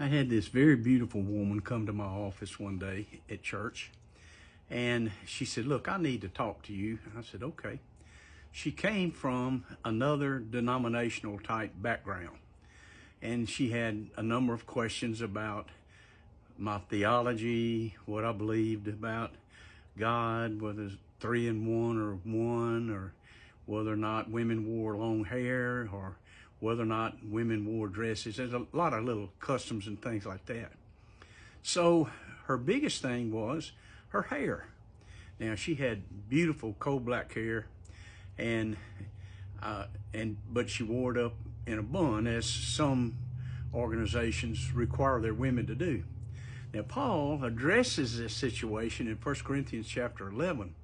I had this very beautiful woman come to my office one day at church, and she said, "Look, I need to talk to you." I said, "Okay." She came from another denominational type background, and she had a number of questions about my theology, what I believed about God, whether it's three in one, or whether or not women wore long hair, or whether or not women wore dresses. There's a lot of little customs and things like that. So her biggest thing was her hair. Now, she had beautiful coal black hair, but she wore it up in a bun, as some organizations require their women to do. Now, Paul addresses this situation in 1 Corinthians chapter 11,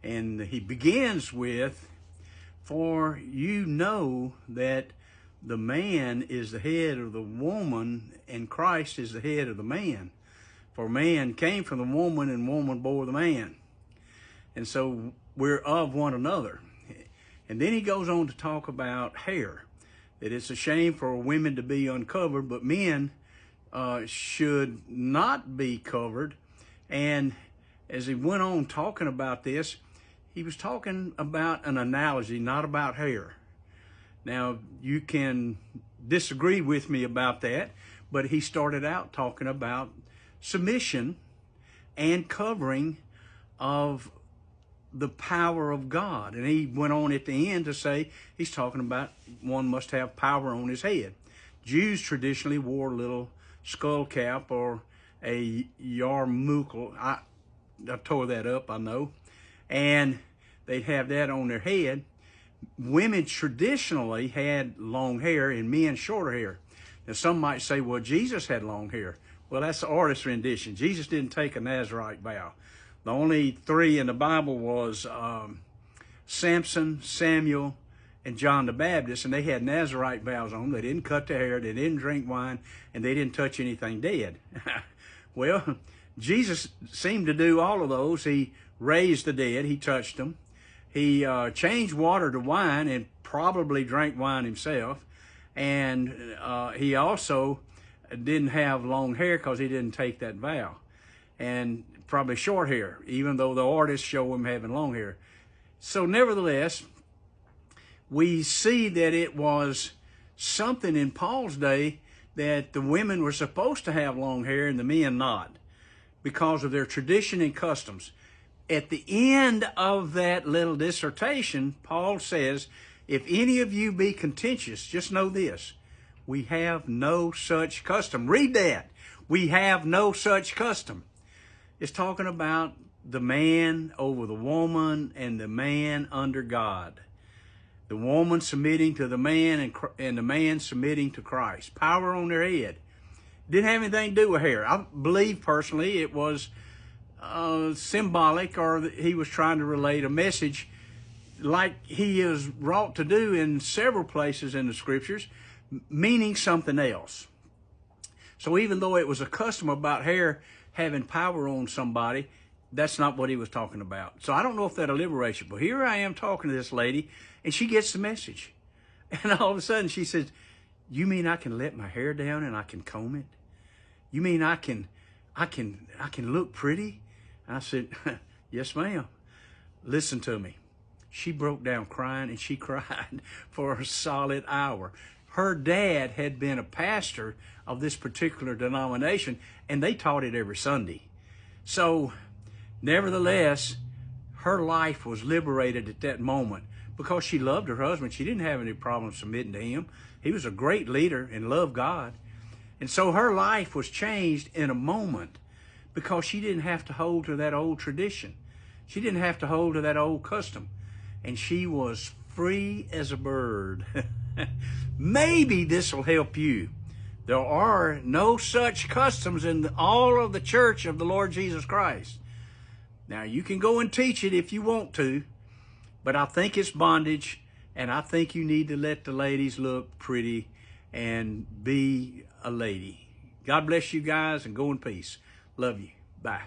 and he begins with, "For you know that the man is the head of the woman, and Christ is the head of the man. For man came from the woman, and woman bore the man. And so we're of one another." And then he goes on to talk about hair, that it's a shame for women to be uncovered, but men should not be covered. And as he went on talking about this, he was talking about an analogy, not about hair. Now, you can disagree with me about that, but he started out talking about submission and covering of the power of God. And he went on at the end to say he's talking about one must have power on his head. Jews traditionally wore a little skull cap or a yarmulke. I tore that up, I know. And they'd have that on their head. Women traditionally had long hair and men shorter hair. Now, some might say, well, Jesus had long hair. Well, that's the artist's rendition. Jesus didn't take a Nazarite vow. The only three in the Bible was Samson, Samuel, and John the Baptist, and they had Nazarite vows on them. They didn't cut their hair, they didn't drink wine, and they didn't touch anything dead. Well, Jesus seemed to do all of those. He raised the dead, he touched them. He changed water to wine and probably drank wine himself. And he also didn't have long hair because he didn't take that vow. And probably short hair, even though the artists show him having long hair. So nevertheless, we see that it was something in Paul's day that the women were supposed to have long hair and the men not, because of their tradition and customs. At the end of that little dissertation, Paul says, "If any of you be contentious, just know this, we have no such custom." Read that. We have no such custom. It's talking about the man over the woman and the man under God. The woman submitting to the man and the man submitting to Christ. Power on their head. Didn't have anything to do with hair. I believe personally it was symbolic, or he was trying to relate a message like he is wrought to do in several places in the scriptures, meaning something else. So even though it was a custom about hair having power on somebody, that's not what he was talking about. So I don't know if that'll liberate you, but here I am talking to this lady, and she gets the message. And all of a sudden she says, "You mean I can let my hair down and I can comb it? You mean I can look pretty?" I said, "Yes, ma'am. Listen to me." She broke down crying, and she cried for a solid hour. Her dad had been a pastor of this particular denomination, and they taught it every Sunday. So, nevertheless, her life was liberated at that moment because she loved her husband. She didn't have any problem submitting to him. He was a great leader and loved God. And so her life was changed in a moment, because she didn't have to hold to that old tradition. She didn't have to hold to that old custom. And she was free as a bird. Maybe this will help you. There are no such customs in all of the church of the Lord Jesus Christ. Now, you can go and teach it if you want to, but I think it's bondage, and I think you need to let the ladies look pretty and be a lady. God bless you guys, and go in peace. Love you. Bye.